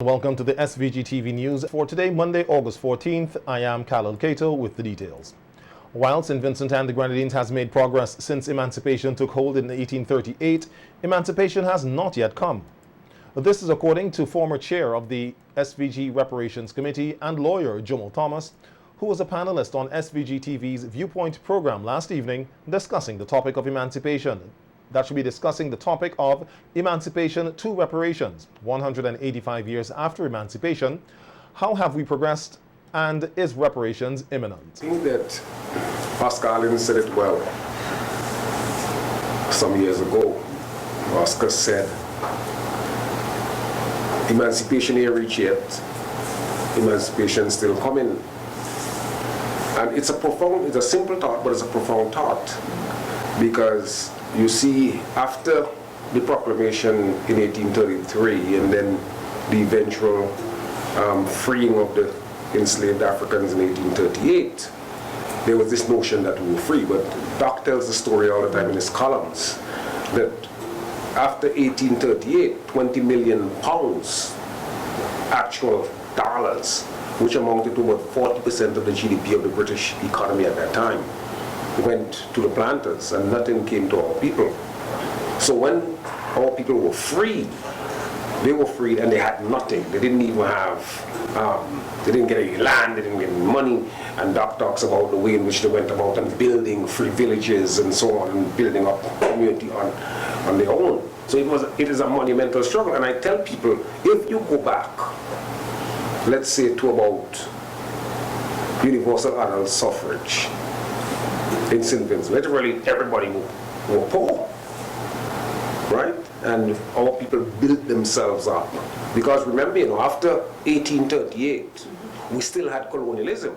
welcome to the SVG-TV news. For today, Monday, August 14th, I am Khalil Cato with the details. While St. Vincent and the Grenadines has made progress since emancipation took hold in 1838, emancipation has not yet come. This is according to former chair of the SVG Reparations Committee and lawyer Jomo Thomas, who was a panelist on SVG-TV's Viewpoint program last evening discussing the topic of emancipation. That should be discussing the topic of emancipation to reparations. 185 years after emancipation, how have we progressed, and is reparations imminent? I think that Oscar Allen said it well some years ago. Oscar said, emancipation ain't reached yet, emancipation still coming. And it's a simple thought, but it's a profound thought, because you see, after the proclamation in 1833 and then the eventual freeing of the enslaved Africans in 1838, there was this notion that we were free. But Doc tells the story all the time in his columns that after 1838, 20 million pounds, actual dollars, which amounted to about 40% of the GDP of the British economy at that time, went to the planters, and nothing came to our people. So when our people were freed, they were freed and they had nothing. They didn't even have, they didn't get any land, they didn't get any money. And Doc talks about the way in which they went about and building free villages and so on, and building up community on their own. So it is a monumental struggle. And I tell people, if you go back, let's say to about universal adult suffrage, in St. Vincent, literally everybody were poor, right? And our people built themselves up. Because remember, after 1838, we still had colonialism.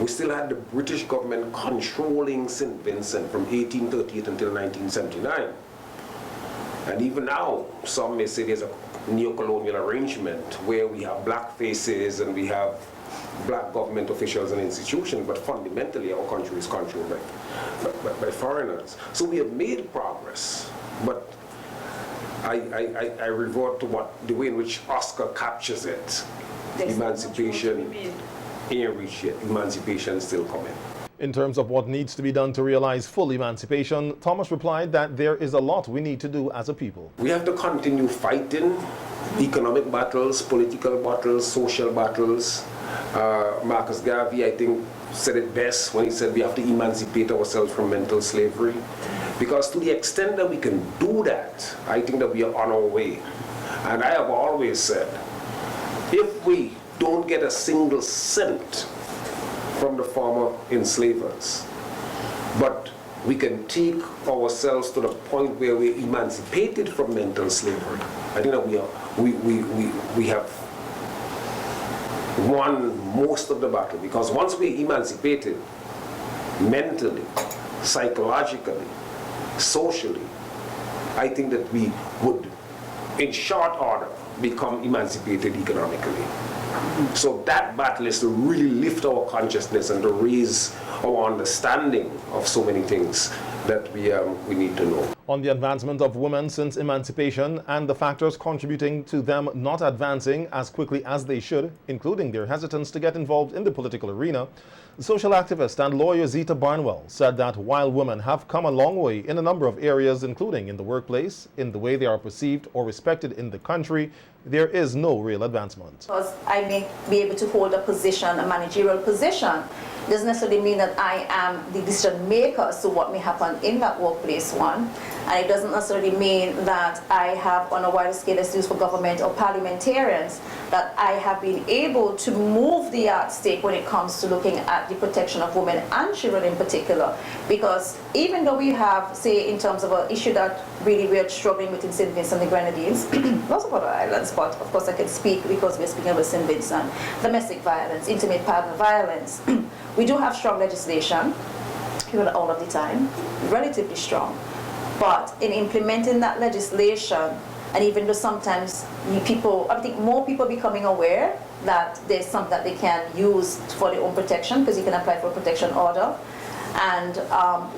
We still had the British government controlling St. Vincent from 1838 until 1979. And even now, some may say there's a neo-colonial arrangement where we have black faces and we have black government officials and institutions, but fundamentally our country is controlled by foreigners. So we have made progress, but I revert to the way in which Oscar captures it. Emancipation ain't reached yet. Emancipation is still coming. In terms of what needs to be done to realize full emancipation, Thomas replied that there is a lot we need to do as a people. We have to continue fighting economic battles, political battles, social battles. Marcus Garvey, I think, said it best when he said we have to emancipate ourselves from mental slavery. Because to the extent that we can do that, I think that we are on our way. And I have always said, if we don't get a single cent from the former enslavers, but we can take ourselves to the point where we're emancipated from mental slavery, I think that we have won most of the battle. Because once we're emancipated mentally, psychologically, socially, I think that we would, in short order, become emancipated economically. So that battle is to really lift our consciousness and to raise our understanding of so many things that we need to know. On the advancement of women since emancipation and the factors contributing to them not advancing as quickly as they should, including their hesitance to get involved in the political arena, social activist and lawyer Zita Barnwell said that while women have come a long way in a number of areas, including in the workplace, in the way they are perceived or respected in the country, there is no real advancement. Because I may be able to hold a position, a managerial position, doesn't necessarily mean that I am the decision maker as to what may happen in that workplace, one. And it doesn't necessarily mean that I have, on a wider scale as used for government or parliamentarians, that I have been able to move the yardstick when it comes to looking at the protection of women and children in particular. Because even though we have, say, in terms of an issue that really we're struggling with in St. Vincent and the Grenadines, lots of other islands, but of course I can speak because we're speaking about St. Vincent, domestic violence, intimate partner violence. We do have strong legislation, even all of the time, relatively strong. But in implementing that legislation, and even though sometimes I think more people are becoming aware that there's something that they can use for their own protection, because you can apply for a protection order. And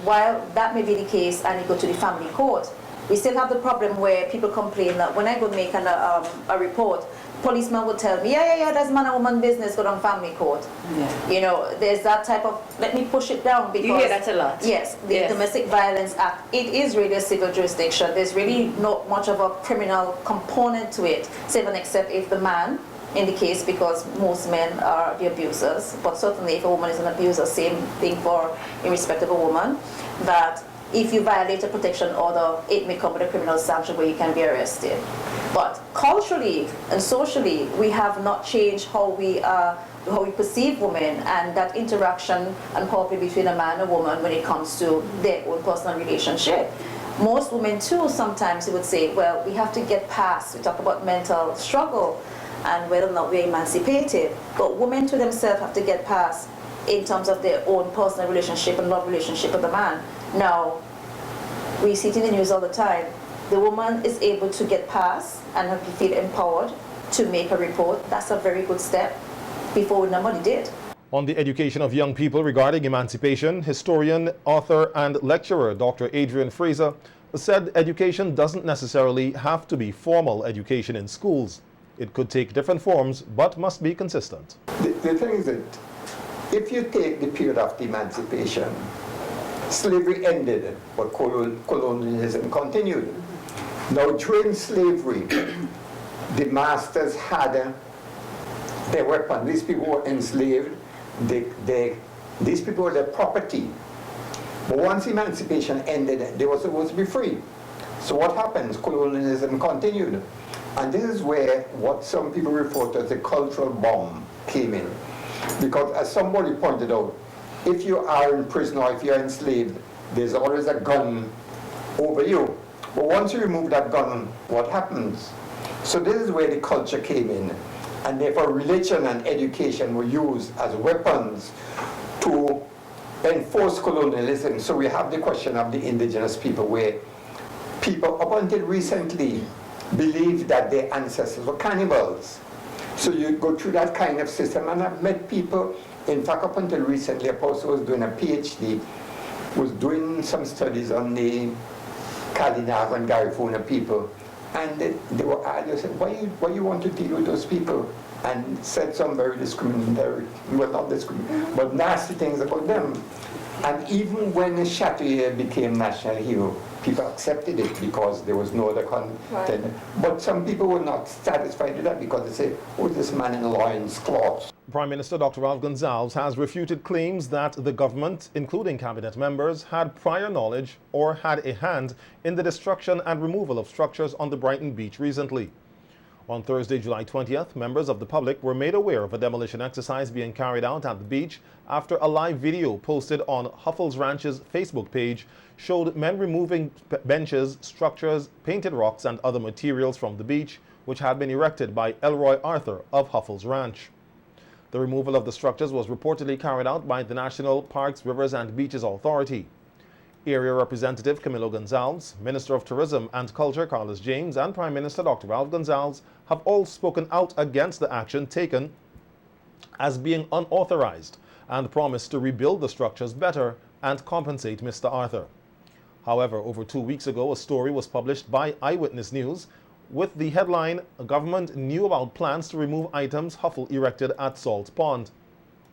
while that may be the case and you go to the family court, we still have the problem where people complain that when I go make a report, policeman would tell me, yeah, that's man and woman business, go down family court. Yeah. You know, there's that type of, let me push it down because... You hear that a lot. Yes, the Domestic Violence Act, it is really a civil jurisdiction. There's really not much of a criminal component to it, save and except if the man, in the case, because most men are the abusers, but certainly if a woman is an abuser, same thing for in respect of a woman, that if you violate a protection order, it may come with a criminal sanction where you can be arrested. But culturally and socially, we have not changed how we perceive women and that interaction and power between a man and a woman when it comes to their own personal relationship. Most women too, sometimes you would say, well, we have to get past, we talk about mental struggle and whether or not we're emancipated. But women to themselves have to get past in terms of their own personal relationship and love relationship with the man. Now, we see it in the news all the time. The woman is able to get past and feel empowered to make a report. That's a very good step. Before, nobody did. On the education of young people regarding emancipation, historian, author, and lecturer Dr. Adrian Fraser said education doesn't necessarily have to be formal education in schools. It could take different forms, but must be consistent. The thing is that if you take the period of the emancipation, slavery ended, but colonialism continued. Now, during slavery, the masters had their weapon. These people were enslaved. These people were their property. But once emancipation ended, they were supposed to be free. So what happens? Colonialism continued. And this is where what some people refer to as the cultural bomb came in. Because as somebody pointed out, if you are in prison or if you're enslaved, there's always a gun over you. But once you remove that gun, what happens? So this is where the culture came in. And therefore religion and education were used as weapons to enforce colonialism. So we have the question of the indigenous people, where people up until recently believed that their ancestors were cannibals. So you go through that kind of system, and I've met people, in fact up until recently, a person was doing a PhD, was doing some studies on the Kalinav and Garifuna people, and they were asked, they said, why you want to deal with those people? And said some very discriminatory, well not discriminatory, but nasty things about them. And even when Chatelier became national hero, people accepted it because there was no other content. Right. But some people were not satisfied with that because they say, oh, this man in lion's cloth. Prime Minister Dr. Ralph Gonsalves has refuted claims that the government, including cabinet members, had prior knowledge or had a hand in the destruction and removal of structures on the Brighton Beach recently. On Thursday, July 20th, members of the public were made aware of a demolition exercise being carried out at the beach after a live video posted on Huffles Ranch's Facebook page showed men removing benches, structures, painted rocks, and other materials from the beach, which had been erected by Elroy Arthur of Huffles Ranch. The removal of the structures was reportedly carried out by the National Parks, Rivers and Beaches Authority. Area Representative Camilo Gonsalves, Minister of Tourism and Culture Carlos James, and Prime Minister Dr. Ralph Gonsalves have all spoken out against the action taken as being unauthorized and promised to rebuild the structures better and compensate Mr. Arthur. However, over 2 weeks ago, a story was published by Eyewitness News with the headline, "Government Knew About Plans to Remove Items Huffle Erected at Salt Pond."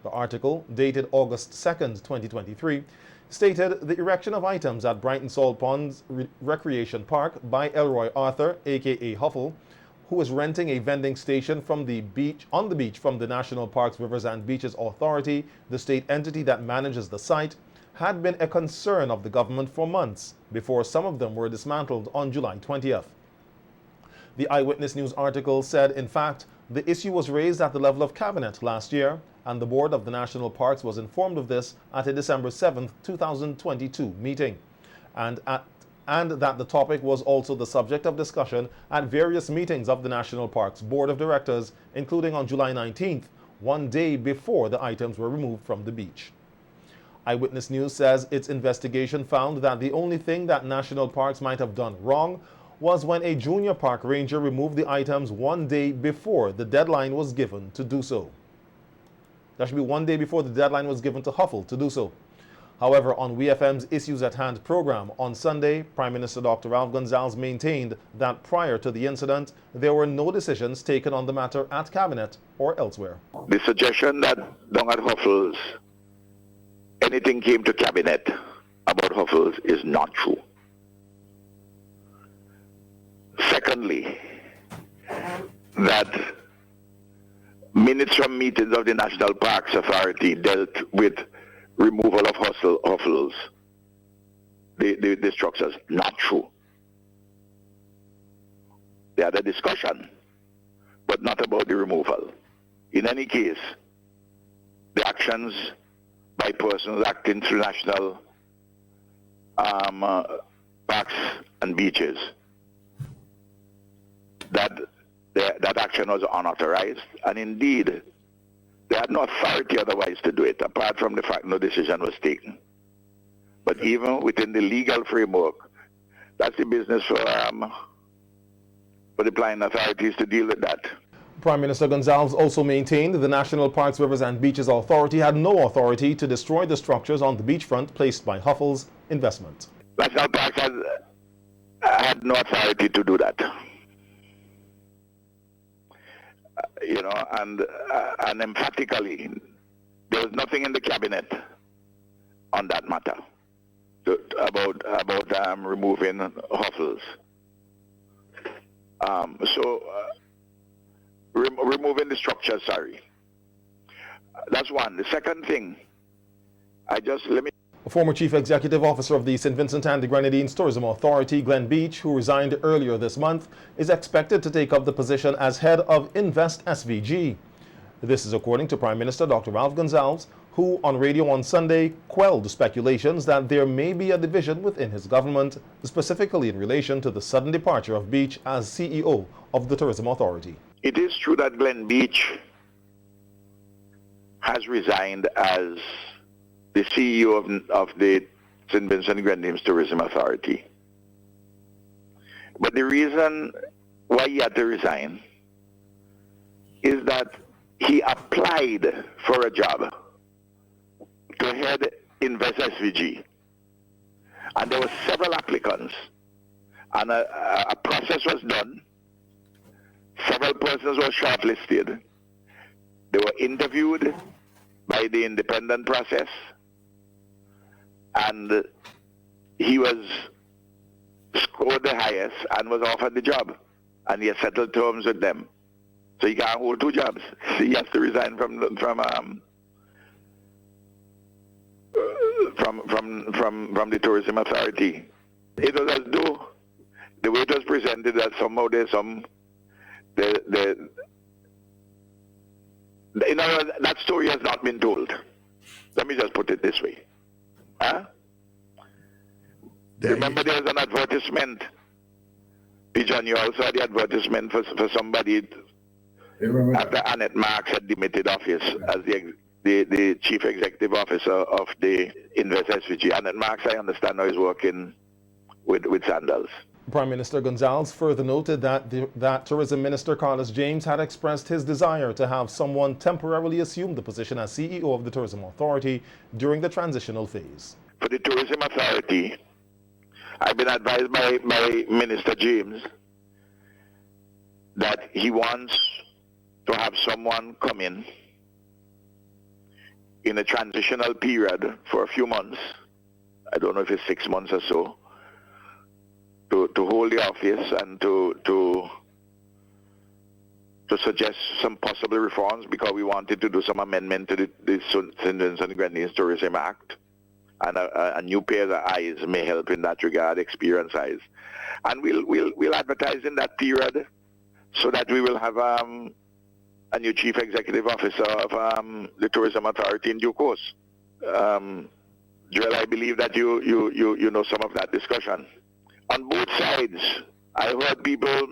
The article, dated August 2nd, 2023, stated the erection of items at Brighton Salt Ponds Recreation Park by Elroy Arthur, aka Huffle, who was renting a vending station from the beach on the beach from the National Parks, Rivers and Beaches Authority, the state entity that manages the site, had been a concern of the government for months before some of them were dismantled on July 20th. The Eyewitness News article said, in fact, the issue was raised at the level of cabinet last year, and the board of the National Parks was informed of this at a December 7th, 2022 meeting, and that the topic was also the subject of discussion at various meetings of the National Parks Board of Directors, including on July 19th, one day before the items were removed from the beach. Eyewitness News says its investigation found that the only thing that National Parks might have done wrong was when a junior park ranger removed the items one day before the deadline was given to do so. That should be one day before the deadline was given to Huffle to do so. However, on WeFM's Issues at Hand program on Sunday, Prime Minister Dr. Ralph Gonsalves maintained that prior to the incident, there were no decisions taken on the matter at Cabinet or elsewhere. The suggestion that down at Huffles, anything came to Cabinet about Huffles is not true. Secondly, that minutes from meetings of the National Parks Authority dealt with removal of Huffles, the structures, not true. They had a discussion, but not about the removal. In any case, the actions by persons acting through national parks and beaches, that action was unauthorized, and indeed, they had no authority otherwise to do it, apart from the fact no decision was taken. But even within the legal framework, that's the business for the planning authorities to deal with that. Prime Minister Gonsalves also maintained the National Parks, Rivers and Beaches Authority had no authority to destroy the structures on the beachfront placed by Huffles Investment. National Parks had no authority to do that. And emphatically, there was nothing in the Cabinet on that matter about removing Huffles. Removing the structure, sorry. That's one. The second thing, Former Chief Executive Officer of the St. Vincent and the Grenadines Tourism Authority, Glenn Beach, who resigned earlier this month, is expected to take up the position as head of Invest SVG. This is according to Prime Minister Dr. Ralph Gonsalves, who on radio on Sunday quelled speculations that there may be a division within his government, specifically in relation to the sudden departure of Beach as CEO of the Tourism Authority. It is true that Glenn Beach has resigned as the CEO of the St. Vincent and Grenadines Tourism Authority. But the reason why he had to resign is that he applied for a job to head Invest SVG. And there were several applicants. And a process was done. Several persons were shortlisted. They were interviewed by the independent process. And he was scored the highest and was offered the job. And he has settled terms with them. So he can't hold two jobs. So he has to resign from the tourism authority. It was as though the way it was presented that somehow there's that story has not been told. Let me just put it this way. Huh? Remember there was an advertisement. Pigeon, you also had the advertisement for somebody after Annette Marks had demitted office as the chief executive officer of the Invest SVG. Annette Marks, I understand now, is working with Sandals. Prime Minister Gonsalves further noted that Tourism Minister Carlos James had expressed his desire to have someone temporarily assume the position as CEO of the Tourism Authority during the transitional phase. For the Tourism Authority, I've been advised by Minister James that he wants to have someone come in a transitional period for a few months. I don't know if it's 6 months or so, to hold the office and to suggest some possible reforms, because we wanted to do some amendment to the St. Vincent and Grenadines Tourism Act, and a new pair of eyes may help in that regard, experienced eyes. And we'll advertise in that period so that we will have a new chief executive officer of the Tourism Authority in due course. Joel, I believe that you know some of that discussion. On both sides, I heard people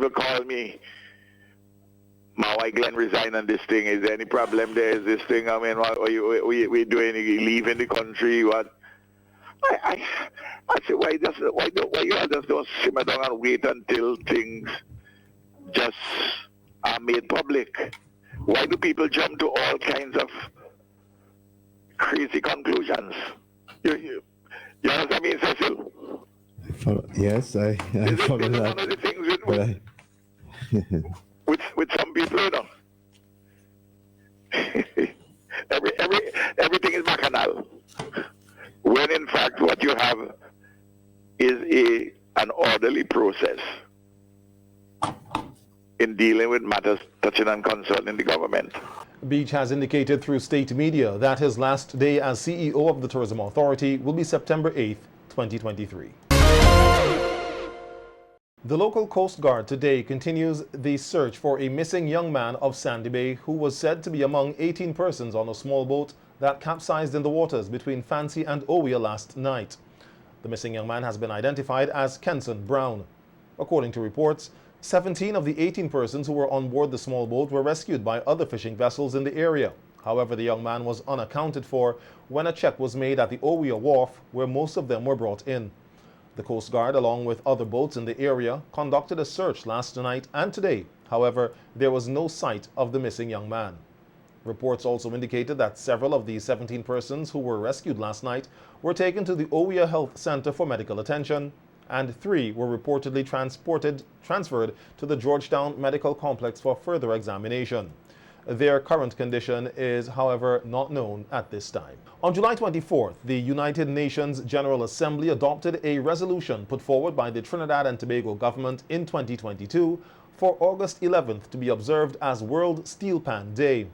call me, why Glenn resign on this thing? Is there any problem there? Is this thing, I mean, what are we doing? Leaving the country? What? I say, why you just don't simmer down and wait until things just are made public? Why do people jump to all kinds of crazy conclusions. You know what I mean, Cecil? Yes, I follow that. One of the things with some people, you know. Everything is bacchanal. When in fact what you have is an orderly process in dealing with matters touching and concerning the government. Beach has indicated through state media that his last day as CEO of the Tourism Authority will be September 8th, 2023. The local Coast Guard today continues the search for a missing young man of Sandy Bay who was said to be among 18 persons on a small boat that capsized in the waters between Fancy and Owia last night. The missing young man has been identified as Kenson Brown. According to reports, 17 of the 18 persons who were on board the small boat were rescued by other fishing vessels in the area. However, the young man was unaccounted for when a check was made at the Owia wharf, where most of them were brought in. The Coast Guard, along with other boats in the area, conducted a search last night and today. However, there was no sight of the missing young man. Reports also indicated that several of the 17 persons who were rescued last night were taken to the Owia Health Center for medical attention, and 3 were reportedly transferred to the Georgetown Medical Complex for further examination. Their current condition is, however, not known at this time. On July 24th, the United Nations General Assembly adopted a resolution put forward by the Trinidad and Tobago government in 2022 for August 11th to be observed as World Steel Pan Day.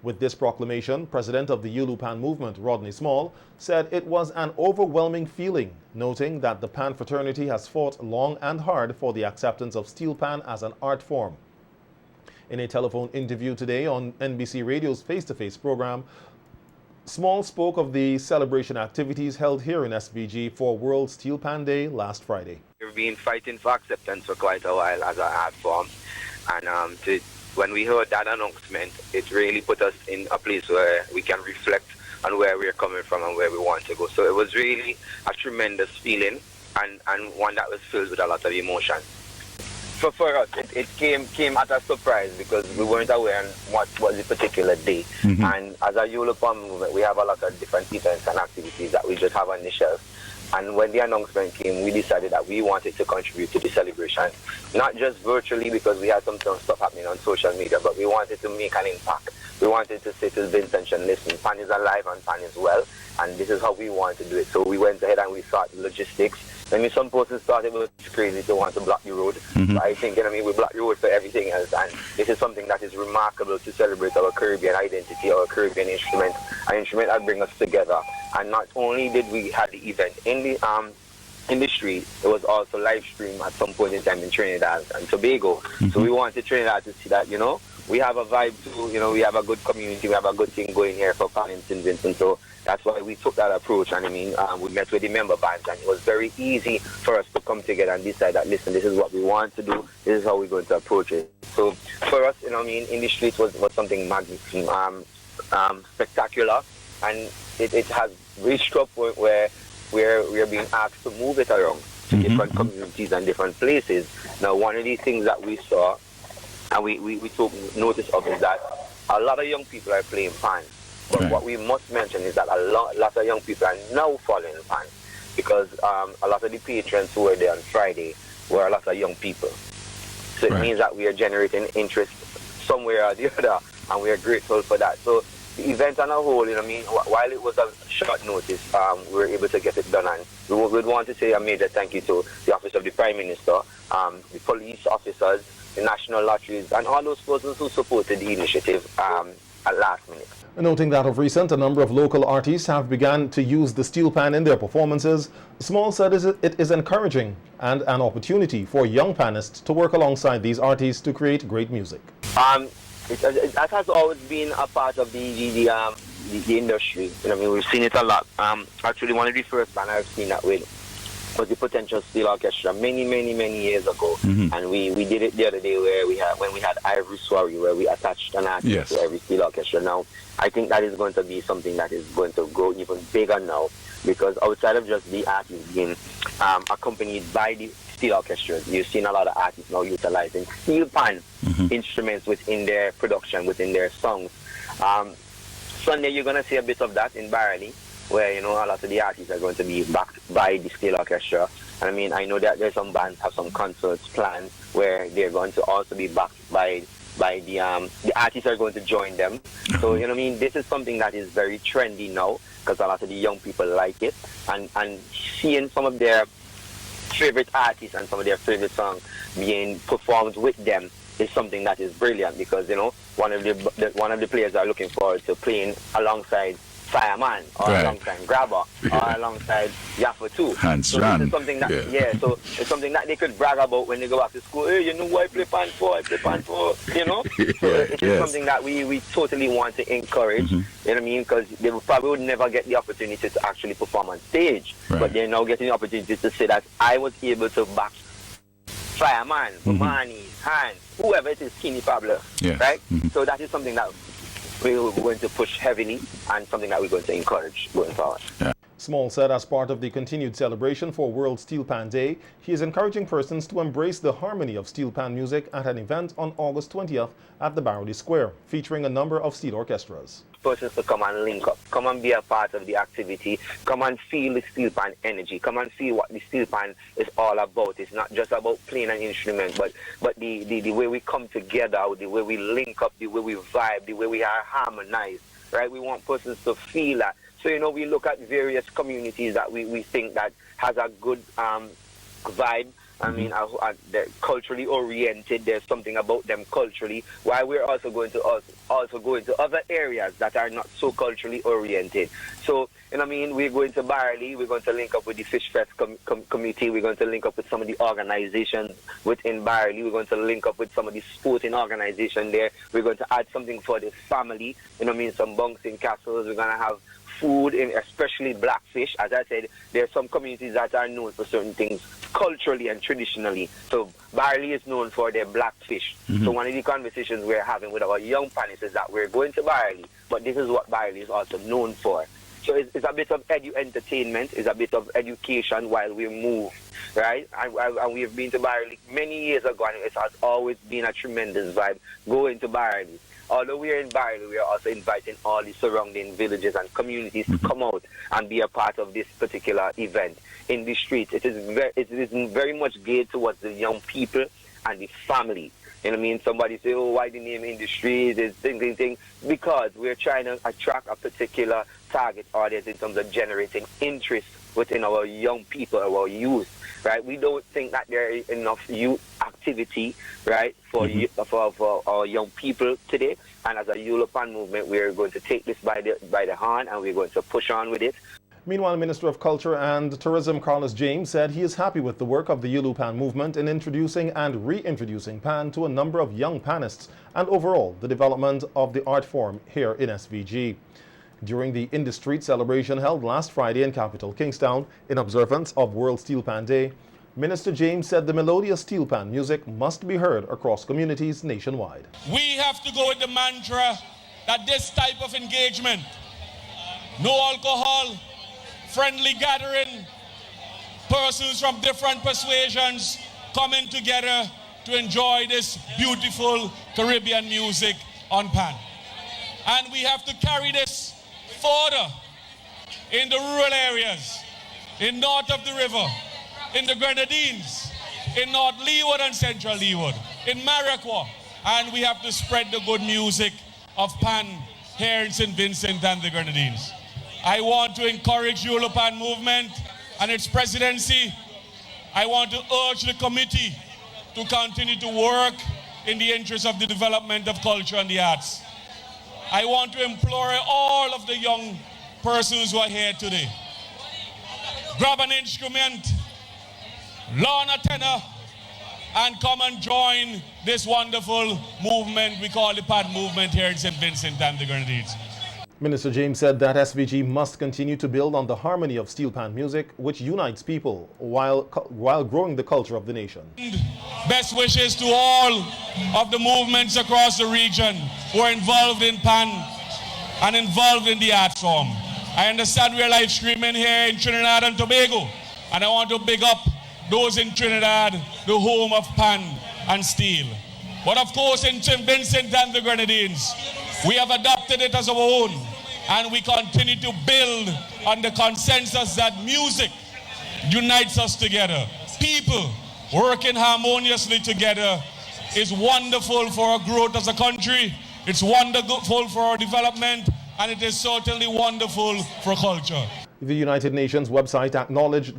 With this proclamation, President of the Yulupan movement, Rodney Small, said it was an overwhelming feeling, noting that the Pan fraternity has fought long and hard for the acceptance of steel pan as an art form. In a telephone interview today on NBC Radio's Face-to-Face program, Small spoke of the celebration activities held here in SVG for World Steel Pan Day last Friday. We've been fighting for acceptance for quite a while as an art form, and when we heard that announcement, it really put us in a place where we can reflect on where we're coming from and where we want to go. So it was really a tremendous feeling and one that was filled with a lot of emotion. So for us, it came at a surprise because we weren't aware of what was the particular day. Mm-hmm. And as a Yulupan movement, we have a lot of different events and activities that we just have on the shelf. And when the announcement came, we decided that we wanted to contribute to the celebration, not just virtually because we had some stuff happening on social media, but we wanted to make an impact. We wanted to say to Vince and Sean, listen, Pan is alive and Pan is well, and this is how we want to do it. So we went ahead and we thought logistics. I mean, some persons thought it was crazy to want to block the road. Mm-hmm. But I think, we block the road for everything else. And this is something that is remarkable to celebrate our Caribbean identity, our Caribbean instrument, an instrument that brings us together. And not only did we have the event in the street, it was also live streamed at some point in time in Trinidad and Tobago. Mm-hmm. So we wanted Trinidad to see that, we have a vibe too, we have a good community, we have a good thing going here for Pan in St. Vincent. So that's why we took that approach, and we met with the member bands, and it was very easy for us to come together and decide that, listen, this is what we want to do, this is how we're going to approach it. So for us, in the streets was something spectacular, and it has reached to a point where we're being asked to move it around to different communities and different places. Now, one of the things that we saw, and we took notice of, is that a lot of young people are playing Pan. But what we must mention is that a lot of young people are now following Pan, because a lot of the patrons who were there on Friday were a lot of young people. So it means that we are generating interest somewhere or the other, and we are grateful for that. So the event on a whole, while it was a short notice, we were able to get it done. And we would want to say a major thank you to the Office of the Prime Minister, the police officers, the National Lotteries, and all those persons who supported the initiative at last minute. Noting that of recent, a number of local artists have begun to use the steel pan in their performances, Small said it is encouraging and an opportunity for young panists to work alongside these artists to create great music. That has always been a part of the industry. We've seen it a lot. Actually, one of the first bands I've seen that with was the Potential Steel Orchestra many years ago. Mm-hmm. And we did it the other day when we had Ivory Soiree, where we attached an artist to every steel orchestra. Now, I think that is going to be something that is going to grow even bigger now, because outside of just the artists being accompanied by the steel orchestras, you've seen a lot of artists now utilizing steel pan instruments within their production, within their songs. Sunday you're going to see a bit of that in Barley, where, you know, a lot of the artists are going to be backed by the steel orchestra. And I mean, I know that there's some bands have some concerts planned where they're going to also be backed by the artists are going to join them. So, you know what I mean, this is something that is very trendy now, because a lot of the young people like it, and seeing some of their favorite artists and some of their favorite songs being performed with them is something that is brilliant, because, you know, one of the players are looking forward to playing alongside Fireman, or alongside Grabber, or alongside Yaffa too. So this is something that, so it's something that they could brag about when they go back to school. Hey, you know what I play pan for? You know? So it is something that we totally want to encourage, you know what I mean? Because they probably would never get the opportunity to actually perform on stage, but they're now getting the opportunity to say that I was able to back Fireman, Bomani, Han, whoever it is, Kini Pablo, right? So that is something that we're going to push heavily, and something that we're going to encourage going forward. Small said as part of the continued celebration for World Steel Pan Day, he is encouraging persons to embrace the harmony of steel pan music at an event on August 20th at the Barrowley Square, featuring a number of steel orchestras. Persons to come and link up, come and be a part of the activity, come and feel the steel pan energy, come and feel what the steel pan is all about. It's not just about playing an instrument, but the way we come together, the way we link up, the way we vibe, the way we are harmonized, right? We want persons to feel that. So, you know, we look at various communities that we think that has a good vibe. I mean, they're culturally oriented. There's something about them culturally. While we're also going to other areas that are not so culturally oriented. So, you know what I mean, we're going to Barley. We're going to link up with the Fish Fest committee. We're going to link up with some of the organizations within Barley. We're going to link up with some of the sporting organizations there. We're going to add something for the family. You know what I mean, some bouncing castles. We're going to have food, especially blackfish. As I said, there are some communities that are known for certain things culturally and traditionally. So Barley is known for their blackfish. So one of the conversations we're having with our young panists is that we're going to Barley, but this is what Barley is also known for. So it's a bit of entertainment, it's a bit of education while we move, right? And we've been to Barley many years ago, and it has always been a tremendous vibe going to Barley. Although we are in Barley, we are also inviting all the surrounding villages and communities to come out and be a part of this particular event in the streets. It is very much geared towards the young people and the family. You know what I mean? Somebody say, oh, why the name in the streets? It's thing. Because we're trying to attract a particular target audience in terms of generating interest within our young people, our youth, right? We don't think that there is enough youth activity, right, for our young people today. And as a European movement, we are going to take this by the hand, and we're going to push on with it. Meanwhile, Minister of Culture and Tourism Carlos James said he is happy with the work of the Yulu Pan movement in introducing and reintroducing Pan to a number of young panists and overall the development of the art form here in SVG. During the In the Street celebration held last Friday in capital Kingstown in observance of World Steel Pan Day, Minister James said the melodious steel pan music must be heard across communities nationwide. We have to go with the mantra that this type of engagement, no alcohol, friendly gathering, persons from different persuasions coming together to enjoy this beautiful Caribbean music on Pan. And we have to carry this further in the rural areas, in north of the river, in the Grenadines, in North Leeward and Central Leeward, in Maracaibo, and we have to spread the good music of Pan here in St. Vincent and the Grenadines. I want to encourage Yulu Pan movement and its presidency. I want to urge the committee to continue to work in the interest of the development of culture and the arts. I want to implore all of the young persons who are here today, grab an instrument, learn a tenor, and come and join this wonderful movement we call the Pan movement here in St. Vincent and the Grenadines. Minister James said that SVG must continue to build on the harmony of steel pan music, which unites people while growing the culture of the nation. Best wishes to all of the movements across the region who are involved in Pan and involved in the art form. I understand we are live streaming here in Trinidad and Tobago, and I want to big up those in Trinidad, the home of Pan and steel. But of course in St. Vincent and the Grenadines, we have adopted it as our own. and we continue to build on the consensus that music unites us together. People working harmoniously together is wonderful for our growth as a country, it's wonderful for our development, and it is certainly wonderful for culture. The United Nations website acknowledged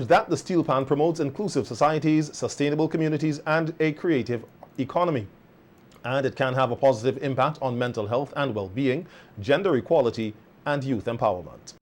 that the steel pan promotes inclusive societies, sustainable communities, and a creative economy. And it can have a positive impact on mental health and well-being, gender equality, and youth empowerment.